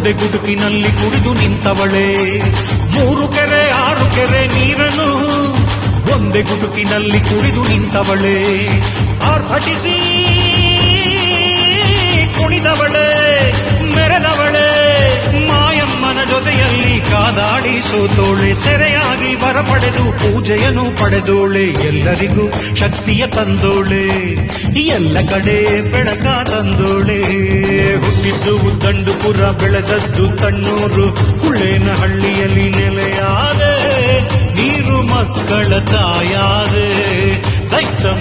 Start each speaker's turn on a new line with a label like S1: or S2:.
S1: ಒಂದೇ ಗುಡುಕಿನಲ್ಲಿ ಕುಡಿದು ನಿಂತವಳೆ 3 ಕೆರೆ 6 ಕೆರೆ ನೀರನ್ನು ಒಂದೇ ಗುಡುಕಿನಲ್ಲಿ ಕುಡಿದು ನಿಂತವಳೆ ಆರ್ಭಟಿಸಿ ಕುಣಿದವಳೆ ಮೆರೆದವಳೆ ಮಾಯಮ್ಮನ ಜೊತೆಯಲ್ಲಿ ಕಾದಾಡಿ ಸೋತೋಳೆ ಸೆರೆಯಾಗಿ ಬರಪಡೆದು ಪೂಜೆಯನ್ನು ಪಡೆದೋಳೆ ಎಲ್ಲರಿಗೂ ಶಕ್ತಿಯ ತಂದೋಳೆ ಎಲ್ಲ ಕಡೆ ಬೆಳಕ ತಂದೋಳೆ ಹುಟ್ಟಿದ್ದು ಉದ್ದಂಡುಪುರ ಬೆಳೆದದ್ದು ತಣ್ಣೂರು ಹುಳ್ಳೇನ ಹಳ್ಳಿಯಲ್ಲಿ ನೆಲೆಯಾದೆ ನೀರು ಮಕ್ಕಳ ತಾಯಾದೆ ದೈತ್ಯ